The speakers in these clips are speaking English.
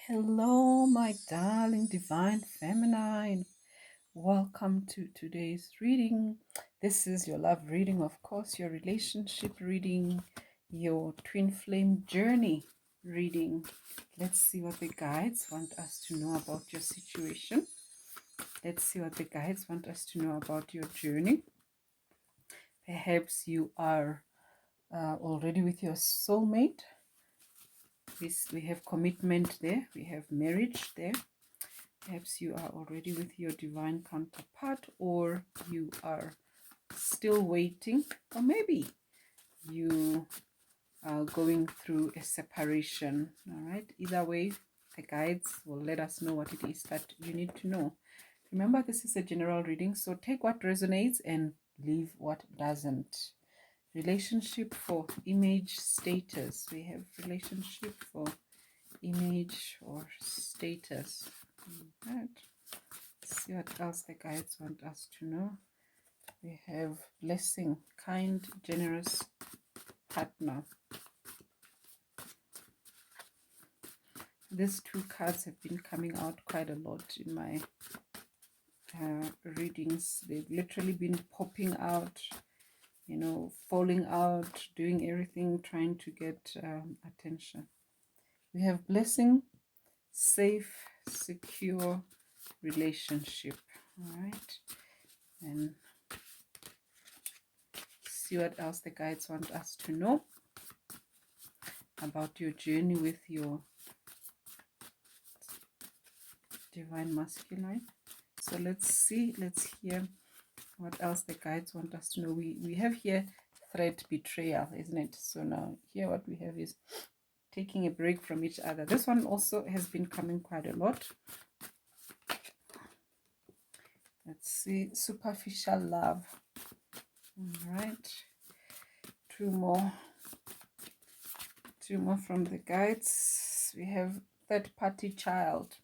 Hello, my darling divine feminine. Welcome to today's reading. This is your love reading, of course, your relationship reading, your twin flame journey reading. Let's see what the guides want us to know about your situation. Let's see what the guides want us to know about your journey. Perhaps you are already with your soulmate. We have commitment there, we have marriage there. Perhaps you are already with your divine counterpart, or you are still waiting, or maybe you are going through a separation. All right, either way, the guides will let us know what it is that you need to know. Remember, this is a general reading, so take what resonates and leave what doesn't. Relationship for image status. We have relationship for image or status. All right. Let's see what else the guides want us to know. We have blessing, kind, generous partner. These two cards have been coming out quite a lot in my readings. They've literally been popping out, you know, falling out, doing everything, trying to get attention. We have blessing, safe, secure relationship. All right. And see what else the guides want us to know about your journey with your divine masculine. So let's see, let's hear what else the guides want us to know. We have here threat, betrayal, isn't it? So now here what we have is taking a break from each other. This one also has been coming quite a lot. Let's see, superficial love. All right, two more from the guides. We have third party child.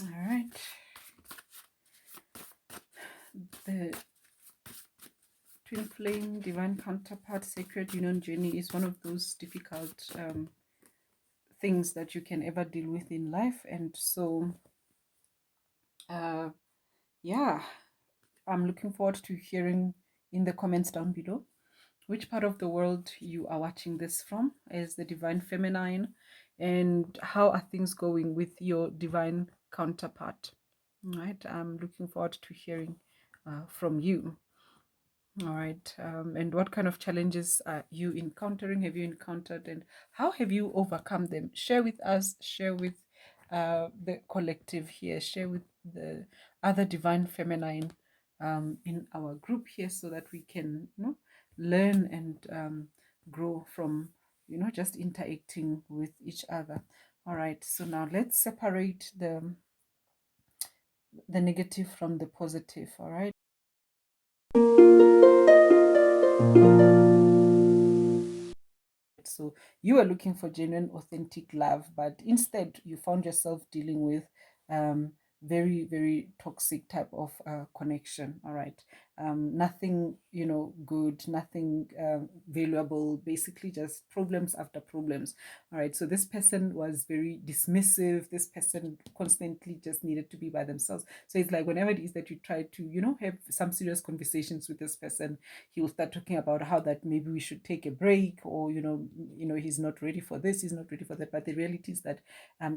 All right, the twin flame divine counterpart sacred union journey is one of those difficult things that you can ever deal with in life. And so yeah, I'm looking forward to hearing in the comments down below which part of the world you are watching this from as the divine feminine, and how are things going with your divine counterpart. All right, I'm looking forward to hearing from you. All right, and what kind of challenges are you encountering, have you encountered, and how have you overcome them? Share with us, share with the collective here, share with the other divine feminine in our group here, so that we can, you know, learn and grow from, you know, just interacting with each other. All right, so now let's separate the negative from the positive. All right. So you were looking for genuine, authentic love, but instead you found yourself dealing with very, very toxic type of connection. All right. Nothing, you know, good, nothing valuable, basically just problems after problems. All right. So this person was very dismissive. This person constantly just needed to be by themselves. So it's like whenever it is that you try to, you know, have some serious conversations with this person, he will start talking about how that maybe we should take a break, or he's not ready for this, he's not ready for that. But the reality is that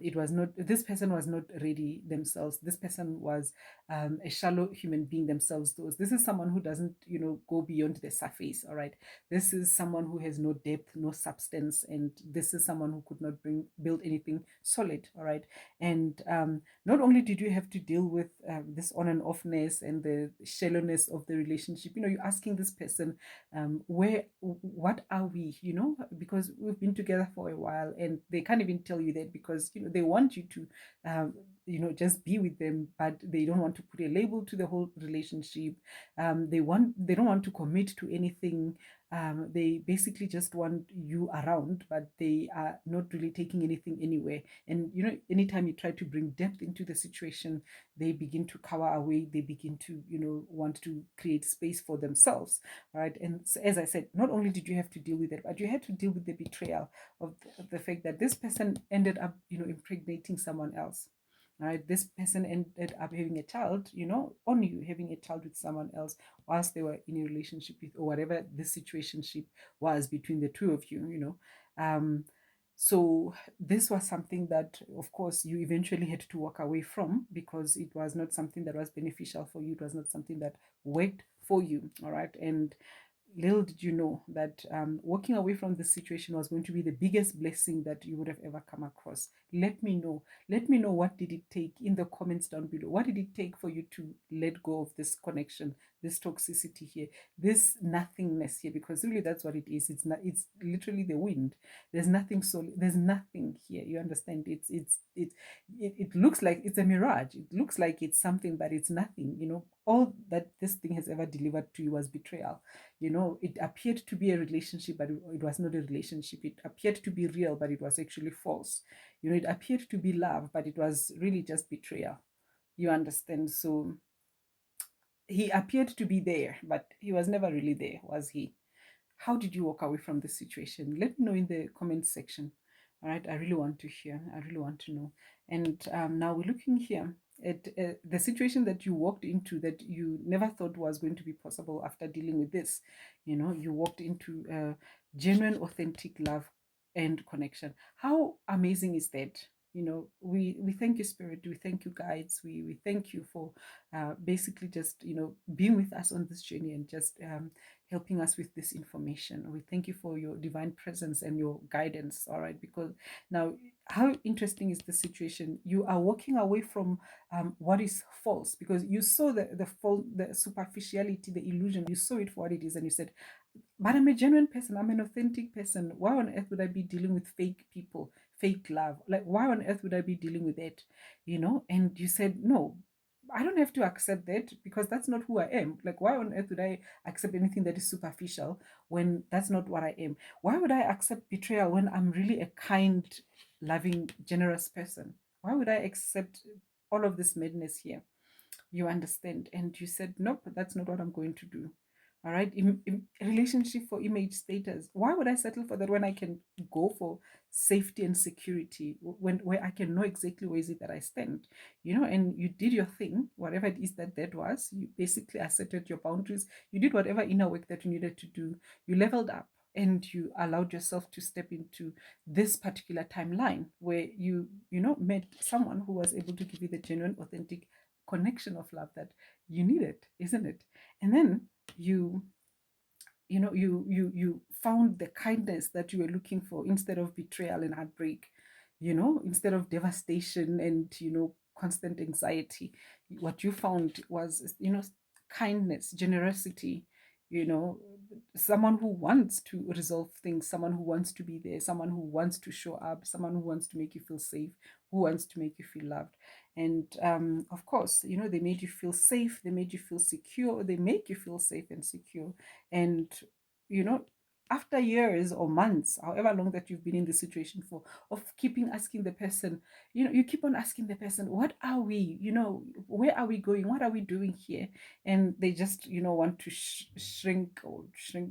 it was not, this person was not ready themselves. This person was a shallow human being themselves. This is someone who doesn't, you know, go beyond the surface. All right, this is someone who has no depth, no substance, and this is someone who could not build anything solid. All right, and not only did you have to deal with this on and offness and the shallowness of the relationship, you know, you're asking this person, what are we, you know, because we've been together for a while, and they can't even tell you that, because, you know, they want you to just be with them, but they don't want to put a label to the whole relationship. They don't want to commit to anything. They basically just want you around, but they are not really taking anything anywhere. And anytime you try to bring depth into the situation, they begin to cower away. They begin to want to create space for themselves, right? And so, as I said, not only did you have to deal with it, but you had to deal with the betrayal of the fact that this person ended up impregnating someone else, right? This person ended up having a child, on you, having a child with someone else whilst they were in a relationship with, or whatever this situationship was between the two of you. So this was something that, of course, you eventually had to walk away from, because it was not something that was beneficial for you. It was not something that worked for you. All right. And little did you know that walking away from this situation was going to be the biggest blessing that you would have ever come across. Let me know. Let me know, what did it take in the comments down below. What did it take for you to let go of this connection, this toxicity here, this nothingness here? Because really, that's what it is. It's not. It's literally the wind. There's nothing solid. There's nothing here. You understand? It looks like it's a mirage. It looks like it's something, but it's nothing. All that this thing has ever delivered to you was betrayal. It appeared to be a relationship, but it was not a relationship. It appeared to be real, but it was actually false. It appeared to be love, but it was really just betrayal. You understand? So he appeared to be there, but he was never really there, was he? How did you walk away from the situation? Let me know in the comment section. All right, I really want to hear. I really want to know. And now we're looking here at the situation that you walked into, that you never thought was going to be possible after dealing with this. You walked into genuine, authentic love and connection. How amazing is that? We thank you, Spirit. We thank you, guides. We thank you for basically just being with us on this journey, and just helping us with this information. We thank you for your divine presence and your guidance. All right, because now, how interesting is the situation? You are walking away from what is false, because you saw the superficiality, the illusion. You saw it for what it is, and you said, but I'm a genuine person. I'm an authentic person. Why on earth would I be dealing with fake people, fake love? Like, why on earth would I be dealing with it? And you said, no, I don't have to accept that, because that's not who I am. Like, why on earth would I accept anything that is superficial when that's not what I am? Why would I accept betrayal when I'm really a kind, loving, generous person? Why would I accept all of this madness here? You understand? And you said, nope, that's not what I'm going to do. All right. Relationship for image status, why would I settle for that when I can go for safety and security, when where I can know exactly where is it that I stand? And you did your thing, whatever it is that was. You basically asserted your boundaries. You did whatever inner work that you needed to do. You leveled up, and you allowed yourself to step into this particular timeline where met someone who was able to give you the genuine, authentic connection of love that you needed, isn't it? And then you you found the kindness that you were looking for, instead of betrayal and heartbreak, instead of devastation and constant anxiety. What you found was kindness, generosity, you know someone who wants to resolve things, someone who wants to be there, someone who wants to show up, someone who wants to make you feel safe, who wants to make you feel loved. And of course, they made you feel safe, they made you feel secure, they make you feel safe and secure. And you know after years or months, however long that you've been in the situation for, of keeping asking the person, you keep on asking the person, what are we, where are we going, what are we doing here? And they just want to shrink,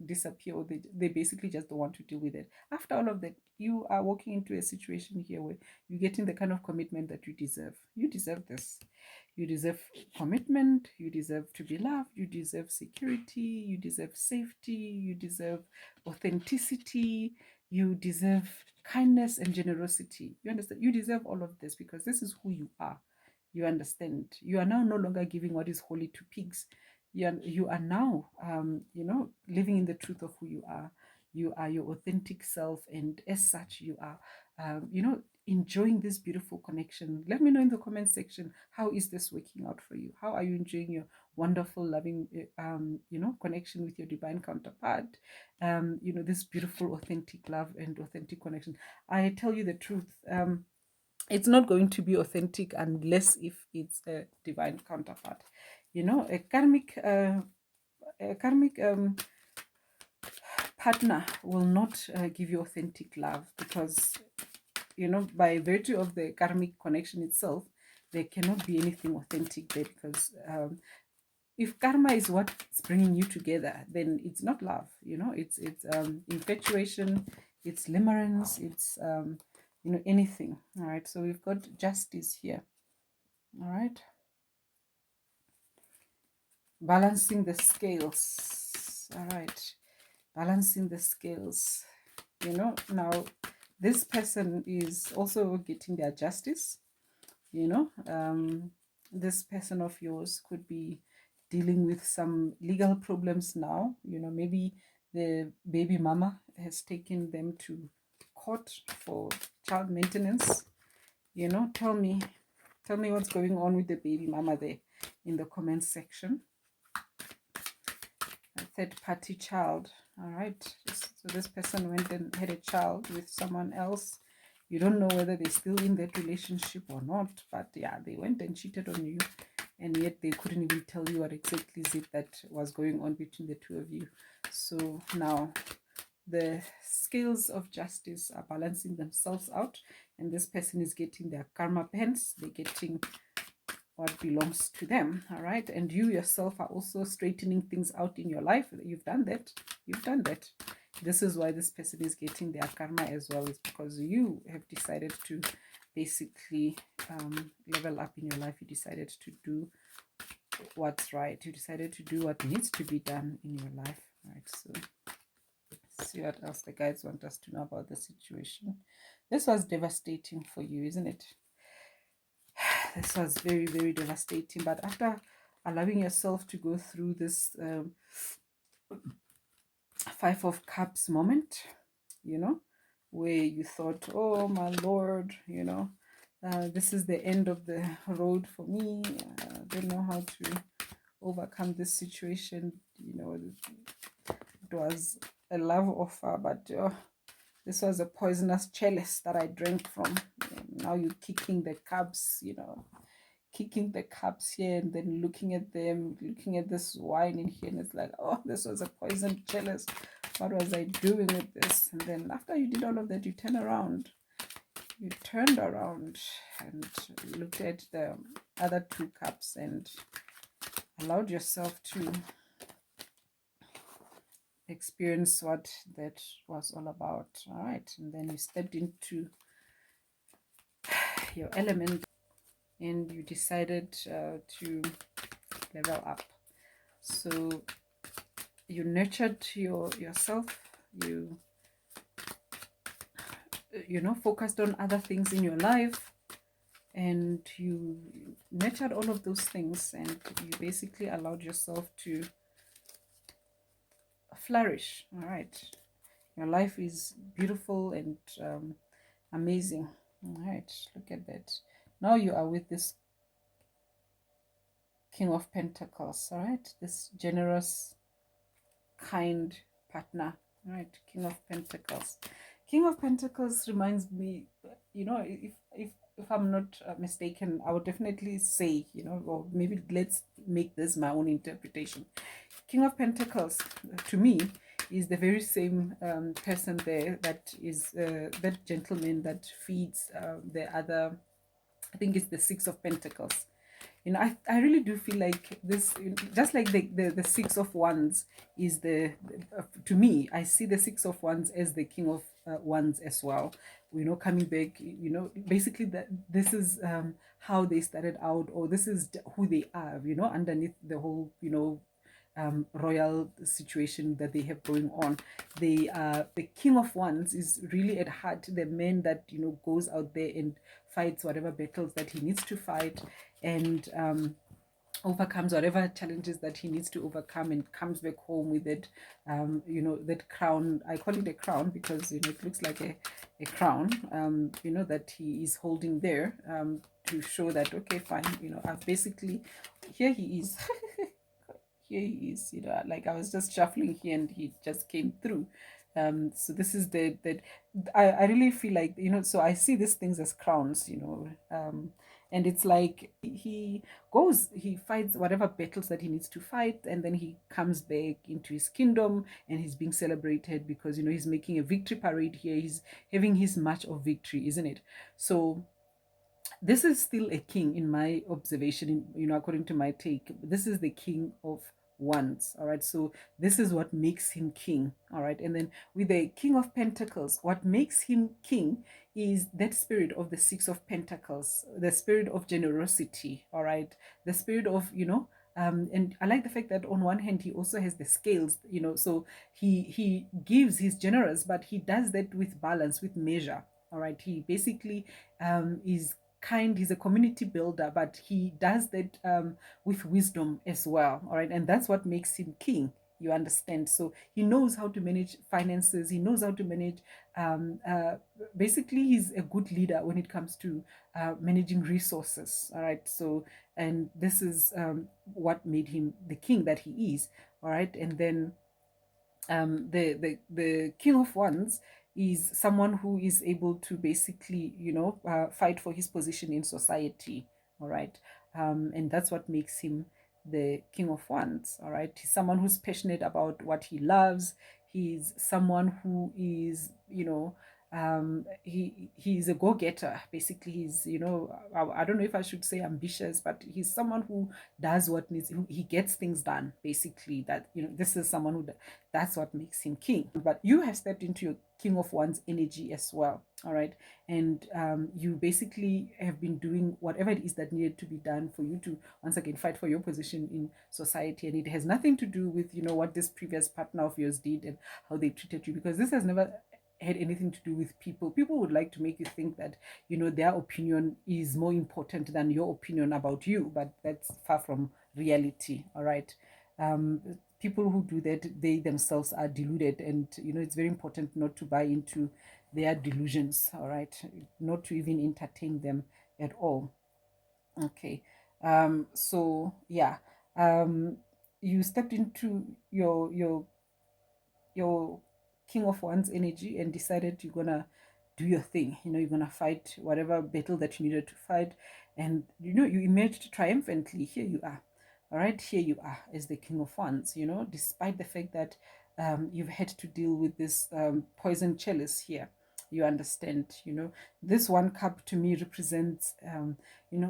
disappear, or they basically just don't want to deal with it. After all of that, you are walking into a situation here where you're getting the kind of commitment that you deserve. You deserve this. You deserve commitment. You deserve to be loved. You deserve security. You deserve safety. You deserve authenticity. You deserve kindness and generosity. You understand? You deserve all of this, because this is who you are. You understand? You are now no longer giving what is holy to pigs. You are now, living in the truth of who you are. You are your authentic self, and as such, you are, enjoying this beautiful connection. Let me know in the comment section, how is this working out for you? How are you enjoying your wonderful, loving, connection with your divine counterpart? This beautiful, authentic love and authentic connection. I tell you the truth. it's not going to be authentic unless if it's a divine counterpart. You know, a karmic partner will not give you authentic love, because, you know, by virtue of the karmic connection itself, there cannot be anything authentic there, because if karma is what's bringing you together, then it's not love. You know, it's infatuation, it's limerence, it's you know, anything. All right, so we've got justice here. All right, balancing the scales. All right, balancing the scales. You know, now this person is also getting their justice. You know, this person of yours could be dealing with some legal problems now. You know, maybe the baby mama has taken them to court for child maintenance. You know, tell me what's going on with the baby mama there in the comments section. A third party child. All right, so this person went and had a child with someone else. You don't know whether they're still in that relationship or not, but yeah, they went and cheated on you, and yet they couldn't even tell you what exactly is it that was going on between the two of you. So now the scales of justice are balancing themselves out, and this person is getting their karma pence. They're getting what belongs to them. All right, and you yourself are also straightening things out in your life. You've done that. This is why this person is getting their karma as well, is because you have decided to basically level up in your life. You decided to do what's right. You decided to do what needs to be done in your life. All right, so let's see what else the guides want us to know about the situation. This was devastating for you, isn't it? This was very, very devastating. But after allowing yourself to go through this Five of Cups moment, you know, where you thought, oh my Lord, you know, this is the end of the road for me. I don't know how to overcome this situation. You know, it was a love offer, but this was a poisonous chalice that I drank from. And now you're kicking the cups, you know, kicking the cups here and then looking at them, looking at this wine in here, and it's like, oh, this was a poison chalice. What was I doing with this? And then after you did all of that, you turned around and looked at the other two cups and allowed yourself to experience what that was all about. All right, and then you stepped into your element and you decided to level up. So you nurtured yourself, you know, focused on other things in your life, and you nurtured all of those things, and you basically allowed yourself to flourish. All right, your life is beautiful and amazing. All right, look at that. Now you are with this King of Pentacles. All right, this generous, kind partner. All right, King of Pentacles. King of Pentacles reminds me, you know, if I'm not mistaken, I would definitely say, you know, or maybe let's make this my own interpretation. King of Pentacles, to me, is the very same person there that is that gentleman that feeds the other. I think it's the Six of Pentacles. You know, I really do feel like this, just like the Six of Wands is to me, I see the Six of Wands as the King of Wands as well. You know, coming back, you know, basically that this is how they started out, or this is who they are, you know, underneath the whole, you know, royal situation that they have going on. The King of Wands is really at heart the man that, you know, goes out there and fights whatever battles that he needs to fight, and overcomes whatever challenges that he needs to overcome, and comes back home with it, you know, that crown. I call it a crown because, you know, it looks like a crown, you know, that he is holding there, to show that, okay, fine, you know, I've basically, here he is. Here he is, you know, like I was just shuffling here and he just came through. So this is the I really feel like, so I see these things as crowns, and it's like he goes, he fights whatever battles that he needs to fight, and then he comes back into his kingdom, and he's being celebrated because he's making a victory parade here. He's having his march of victory, isn't it? So this is still a king in my observation, according to my take. This is the king of wands. All right, so this is what makes him king. All right, and then with the king of pentacles, what makes him king is that spirit of the six of pentacles, the spirit of generosity. All right, the spirit of and I like the fact that on one hand he also has the scales, so he gives, he's generous, but he does that with balance, with measure. All right, he basically is kind, he's a community builder, but he does that with wisdom as well. All right, and that's what makes him king, you understand. So he knows how to manage finances, he knows how to manage um, uh, basically he's a good leader when it comes to managing resources. All right, so and this is what made him the king that he is. All right, and then the king of wands is someone who is able to basically fight for his position in society. All right, and that's what makes him the king of wands. All right, he's someone who's passionate about what he loves. He's someone who is he's a go-getter. Basically, he's I don't know if I should say ambitious, but he's someone who does what needs, he gets things done. Basically, that this is someone who that's what makes him king. But you have stepped into your king of wands energy as well. All right, and you basically have been doing whatever it is that needed to be done for you to once again fight for your position in society, and it has nothing to do with what this previous partner of yours did and how they treated you, because this has never had anything to do with people. People would like to make you think that their opinion is more important than your opinion about you, but that's far from reality. All right, people who do that, they themselves are deluded, and it's very important not to buy into their delusions. All right, not to even entertain them at all. Okay, so yeah, um you stepped into your king of wands energy and decided you're gonna do your thing. You're gonna fight whatever battle that you needed to fight, and you emerged triumphantly. Here you are. All right, here you are as the king of wands, despite the fact that you've had to deal with this poison chalice here. You understand. This one cup to me represents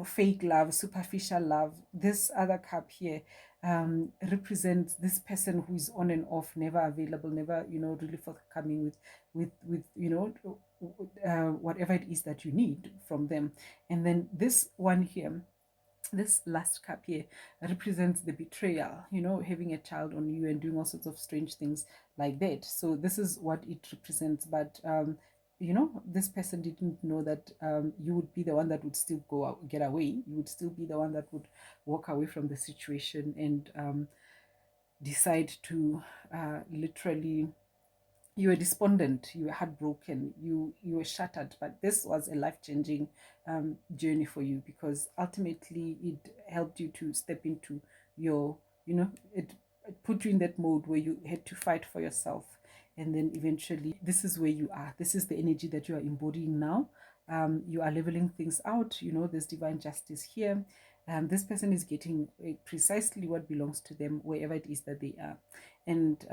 fake love, superficial love. This other cup here represents this person who is on and off, never available, never really forthcoming with whatever it is that you need from them. And then this one here, this last cup here, represents the betrayal, having a child on you and doing all sorts of strange things like that. So this is what it represents. But this person didn't know that you would be the one that would still go out, get away. You would still be the one that would walk away from the situation and decide to literally, you were despondent, you were heartbroken, you were shattered, but this was a life-changing journey for you, because ultimately it helped you to step into your, it put you in that mode where you had to fight for yourself, and then eventually this is where you are. This is the energy that you are embodying now. You are leveling things out. There's divine justice here. This person is getting precisely what belongs to them wherever it is that they are. And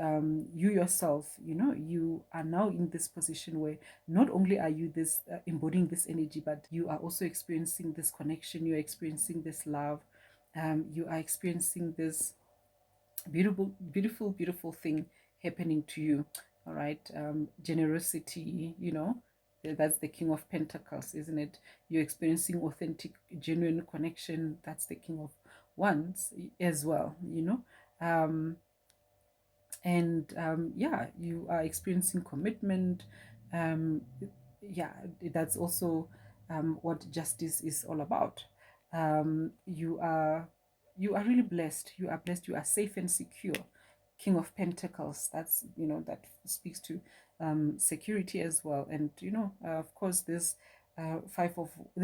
you yourself, you are now in this position where not only are you this embodying this energy, but you are also experiencing this connection, you're experiencing this love, you are experiencing this beautiful, beautiful, beautiful thing happening to you. All right, generosity, that's the king of pentacles, isn't it? You're experiencing authentic, genuine connection. That's the king of wands as well. And yeah, you are experiencing commitment. um, yeah, that's also what justice is all about. You are really blessed. You are blessed, you are safe and secure. King of pentacles, that's that speaks to security as well. And of course, this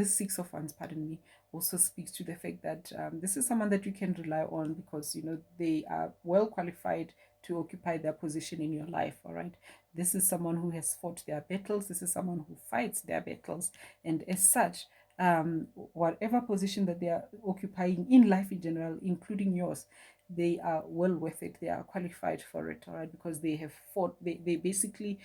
six of wands, pardon me, also speaks to the fact that this is someone that you can rely on, because they are well qualified to occupy their position in your life. All right, this is someone who has fought their battles. This is someone who fights their battles, and as such, whatever position that they are occupying in life in general, including yours, they are well worth it. They are qualified for it. All right, because they have fought. They basically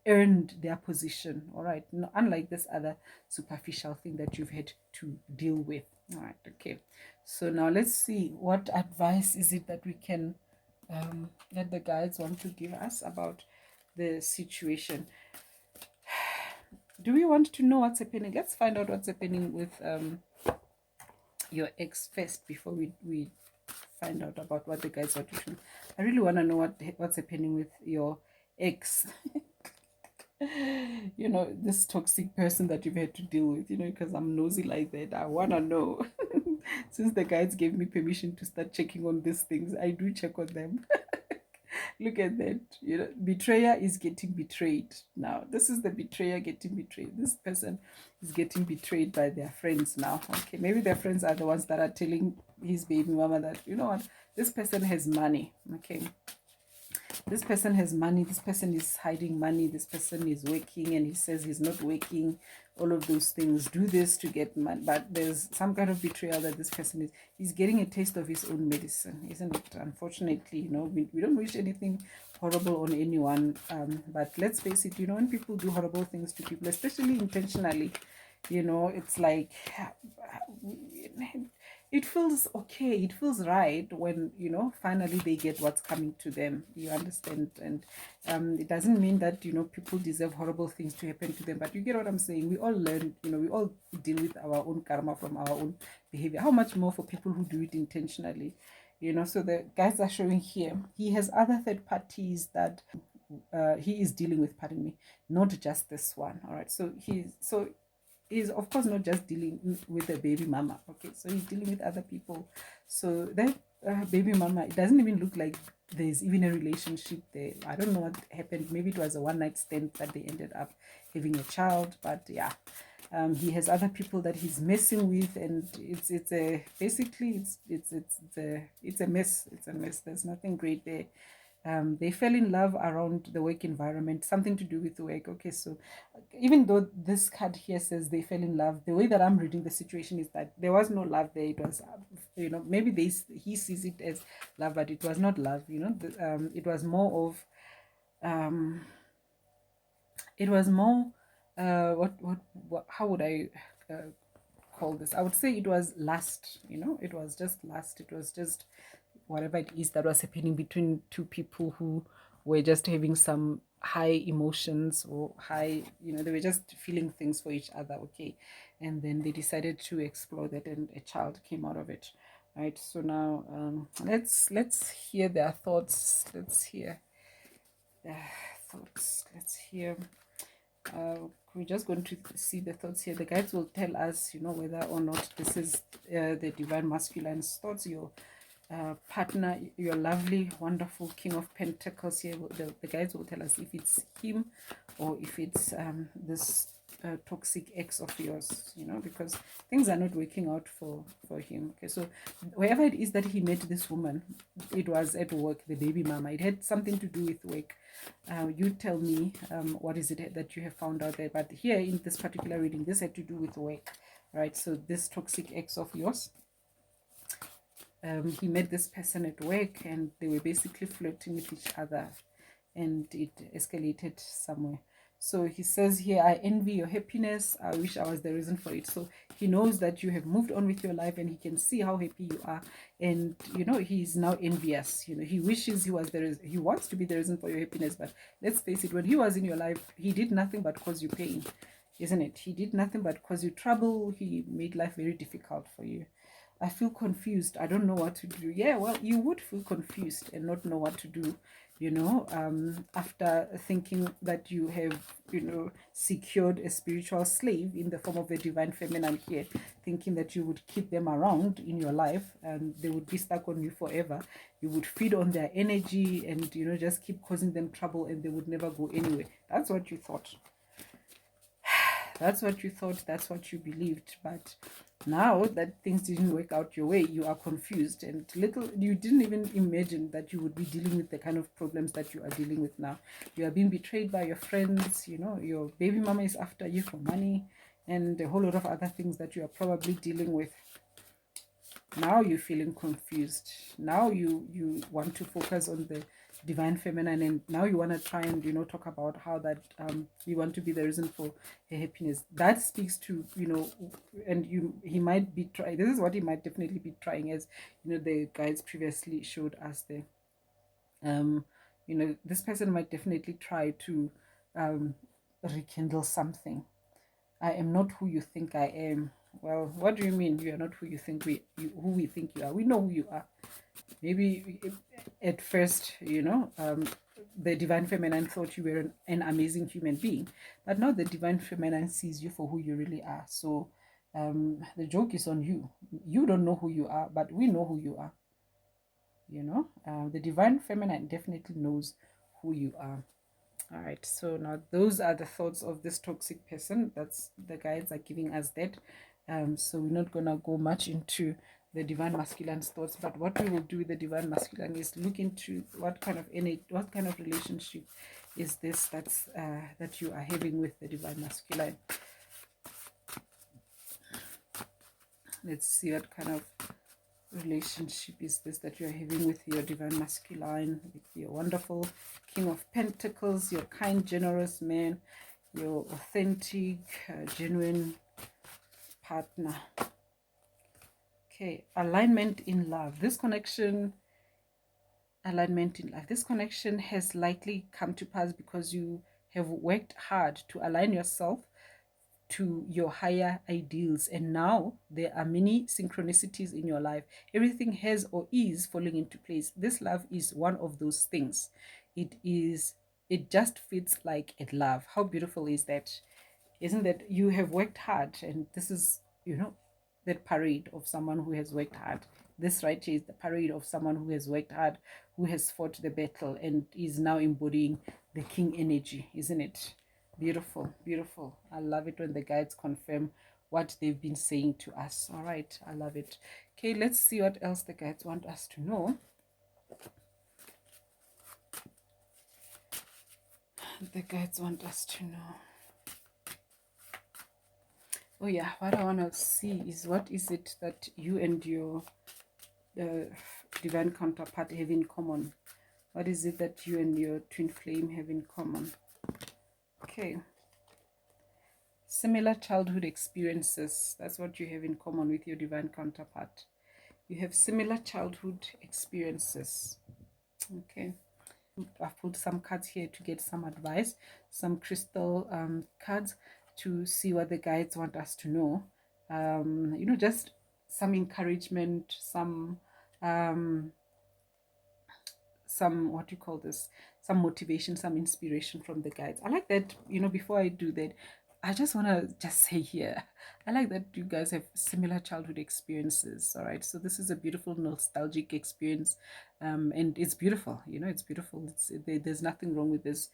earned their position. All right, no, unlike this other superficial thing that you've had to deal with. All right, okay. So now let's see, what advice is it that we can that the guides want to give us about the situation. Do we want to know what's happening? Let's find out what's happening with your ex first before we find out about what the guides want to do. I really want to know what's happening with your ex. You know, this toxic person that you've had to deal with, you know, because I'm nosy like that. I want to know. Since the guides gave me permission to start checking on these things, I do check on them. Look at that. You know, betrayer is getting betrayed. Now, this is the betrayer getting betrayed. This person is getting betrayed by their friends now. Okay, maybe their friends are the ones that are telling his baby mama that, you know what, this person has money. Okay, this person has money, this person is hiding money, this person is working and he says he's not working, all of those things, do this to get money. But there's some kind of betrayal that this person he's getting a taste of his own medicine, isn't it? Unfortunately, you know, we don't wish anything horrible on anyone, but let's face it, you know, when people do horrible things to people, especially intentionally, you know, it's like it feels okay, it feels right when, you know, finally they get what's coming to them, you understand? And it doesn't mean that, you know, people deserve horrible things to happen to them, but you get what I'm saying. We all learn, you know, we all deal with our own karma from our own behavior. How much more for people who do it intentionally, you know? So the guys are showing here he has other third parties that he is dealing with, pardon me, not just this one. All right, so he's of course not just dealing with the baby mama. Okay, so he's dealing with other people. So that baby mama, it doesn't even look like there's even a relationship there. I don't know what happened. Maybe it was a one-night stand that they ended up having a child. But yeah, he has other people that he's messing with, and it's a basically it's a mess. It's a mess. There's nothing great there. They fell in love around the work environment, something to do with work. Okay, so even though this card here says they fell in love, the way that I'm reading the situation is that there was no love there. It was, you know, maybe he sees it as love, but it was not love. You know, it was more of, it was more, what how would I call this? I would say it was lust. You know, it was just lust. It was just whatever it is that was happening between two people who were just having some high emotions or high, you know, they were just feeling things for each other. Okay, and then they decided to explore that and a child came out of it. Right, so now let's hear their thoughts. Let's hear their thoughts. Let's hear we're just going to see the thoughts here. The guides will tell us, you know, whether or not this is the divine masculine's thoughts, your partner, your lovely, wonderful King of Pentacles here. The guides will tell us if it's him or if it's this toxic ex of yours, you know, because things are not working out for him. Okay, so wherever it is that he met this woman, it was at work, the baby mama. It had something to do with work. You tell me what is it that you have found out there. But here in this particular reading, this had to do with work, right? So this toxic ex of yours, he met this person at work and they were basically flirting with each other and it escalated somewhere. So he says here, I envy your happiness. I wish I was the reason for it. So he knows that you have moved on with your life and he can see how happy you are. And, you know, he's now envious. You know, he wishes he was he wants to be the reason for your happiness. But let's face it, when he was in your life, he did nothing but cause you pain, isn't it? He did nothing but cause you trouble. He made life very difficult for you. I feel confused. I don't know what to do. Yeah, well, you would feel confused and not know what to do, you know, after thinking that you have, you know, secured a spiritual slave in the form of the divine feminine here, thinking that you would keep them around in your life and they would be stuck on you forever. You would feed on their energy and, you know, just keep causing them trouble and they would never go anywhere. That's what you thought. That's what you thought, that's what you believed. But now that things didn't work out your way, you are confused, and you didn't even imagine that you would be dealing with the kind of problems that you are dealing with now. You are being betrayed by your friends, your baby mama is after you for money, and a whole lot of other things that you are probably dealing with. Now you're feeling confused. Now you want to focus on the divine feminine, and now you want to try and talk about how that you want to be the reason for her happiness. That speaks to and he might be trying. This is what he might definitely be trying, as the guides previously showed us there. This person might definitely try to rekindle something. I am not who you think I am. Well, what do you mean you are not who you think who we think you are? We know who you are. Maybe at first, the divine feminine thought you were an amazing human being, but now the divine feminine sees you for who you really are. So the joke is on you. You don't know who you are, but we know who you are. The divine feminine definitely knows who you are. All right, so now those are the thoughts of this toxic person. That's the guides are giving us that. So we're not gonna go much into the divine masculine's thoughts, but what we will do with the divine masculine is look into what kind of relationship is this that you are having with the divine masculine. Let's see what kind of relationship is this that you're having with your divine masculine, with your wonderful King of Pentacles, your kind, generous man, your authentic, genuine partner. Okay, alignment in love. Alignment in life. This connection has likely come to pass because you have worked hard to align yourself to your higher ideals, and now there are many synchronicities in your life. Everything has or is falling into place. This love is one of those things. It just fits like a love. How beautiful is that? Isn't that? You have worked hard, and this is that parade of someone who has worked hard. This right here is the parade of someone who has worked hard, who has fought the battle, and is now embodying the king energy, isn't it? Beautiful, beautiful. I love it when the guides confirm what they've been saying to us. All right, I love it. Okay, let's see what else the guides want us to know. The guides want us to know. Oh yeah, what I want to see is what is it that you and your divine counterpart have in common. What is it that you and your twin flame have in common? Okay. Similar childhood experiences. That's what you have in common with your divine counterpart. You have similar childhood experiences. Okay. I've put some cards here to get some advice, some crystal cards to see what the guides want us to know. Just some encouragement, some what do you call this, some motivation, some inspiration from the guides. I like that. Before I do that, I just want to just say here, I like that you guys have similar childhood experiences. All right, so this is a beautiful nostalgic experience, and it's beautiful. It's beautiful. There's nothing wrong with this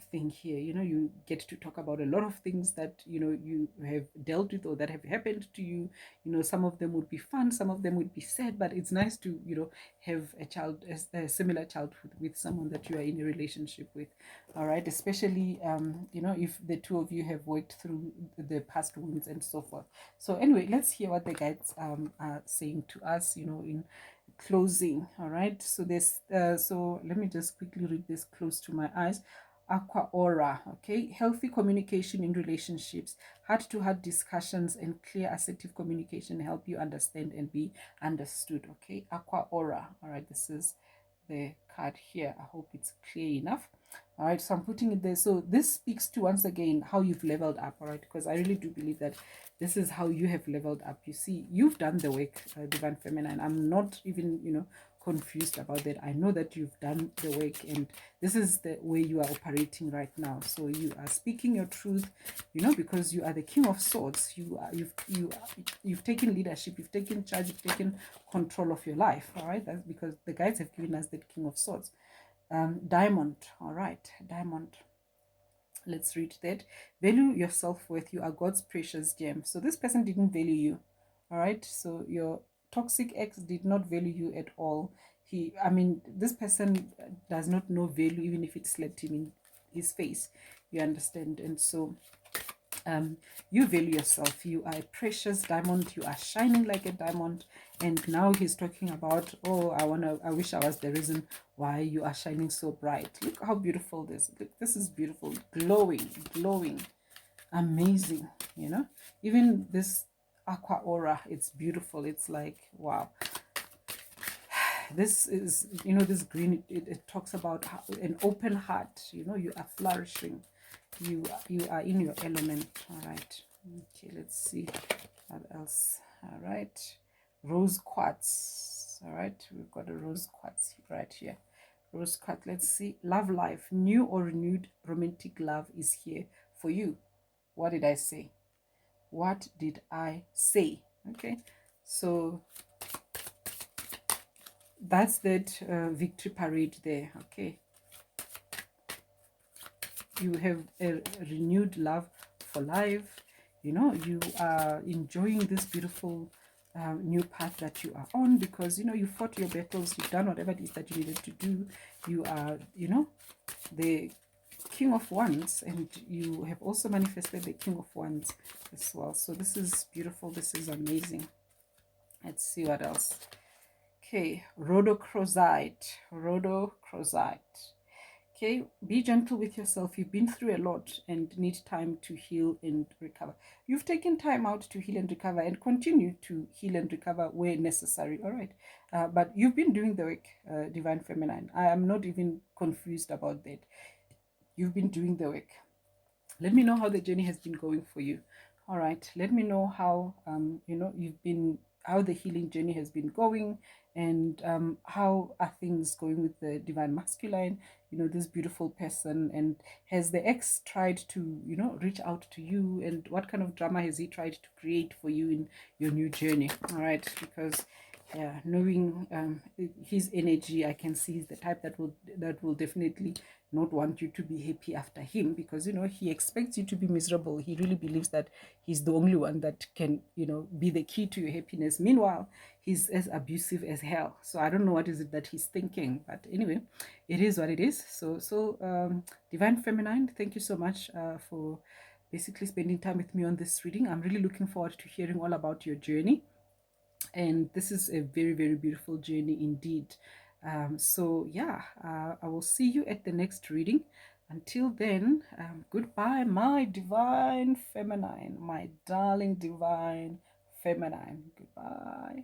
thing here. You get to talk about a lot of things that you have dealt with or that have happened to you. Some of them would be fun, some of them would be sad, but it's nice to have a similar childhood with someone that you are in a relationship with. All right, especially if the two of you have worked through the past wounds and so forth. So anyway, let's hear what the guides are saying to us in closing. All right, so this so let me just quickly read this close to my eyes. Aqua aura. Okay, healthy communication in relationships, heart-to-heart discussions, and clear assertive communication help you understand and be understood. Okay, aqua aura. All right, this is the card here. I hope it's clear enough. All right, so I'm putting it there. So this speaks to, once again, how you've leveled up. All right, because I really do believe that this is how you have leveled up. You see, you've done the work, divine feminine. I'm not even confused about that. I know that you've done the work, and this is the way you are operating right now. So you are speaking your truth, because you are the King of Swords. You've taken leadership, you've taken charge, you've taken control of your life. All right, that's because the guides have given us that King of Swords. Diamond. All right, diamond. Let's read that. Value your self-worth. You are God's precious gem. So this person didn't value you. All right. So your toxic ex did not value you at all. This person does not know value, even if it slapped him in his face. You understand? And so you value yourself. You are a precious diamond. You are shining like a diamond. And now he's talking about, oh, I wish I was the reason why you are shining so bright. Look how beautiful this. Look, this is beautiful. Glowing, glowing, amazing. Even this aqua aura, it's beautiful. It's like, wow. This is, this green, it talks about an open heart. You are flourishing. You are in your element. All right. Okay, let's see what else. All right. Rose quartz. All right, we've got a rose quartz right here. Rose quartz. Let's see. Love life. New or renewed romantic love is here for you. What did I say? What did I say? Okay, so that's that victory parade there. Okay, you have a renewed love for life. You are enjoying this beautiful new path that you are on, because you fought your battles, you've done whatever it is that you needed to do. You are the King of Wands, and you have also manifested the King of Wands as well. So this is beautiful. This is amazing. Let's see what else. Okay, rhodochrosite. Okay, be gentle with yourself. You've been through a lot and need time to heal and recover. You've taken time out to heal and recover, and continue to heal and recover where necessary. All right. But you've been doing the work, Divine Feminine. I am not even confused about that. You've been doing the work. Let me know how the journey has been going for you. All right, let me know how how the healing journey has been going, and how are things going with the divine masculine, this beautiful person. And has the ex tried to reach out to you, and what kind of drama has he tried to create for you in your new journey? All right, because yeah, knowing his energy, I can see he's the type that will definitely not want you to be happy after him, because he expects you to be miserable. He really believes that he's the only one that can be the key to your happiness. Meanwhile, he's as abusive as hell. So I don't know what is it that he's thinking, but anyway, it is what it is. So Divine Feminine, thank you so much for basically spending time with me on this reading. I'm really looking forward to hearing all about your journey, and this is a very, very beautiful journey indeed. So yeah, I will see you at the next reading. Until then, goodbye, my divine feminine, my darling divine feminine. Goodbye.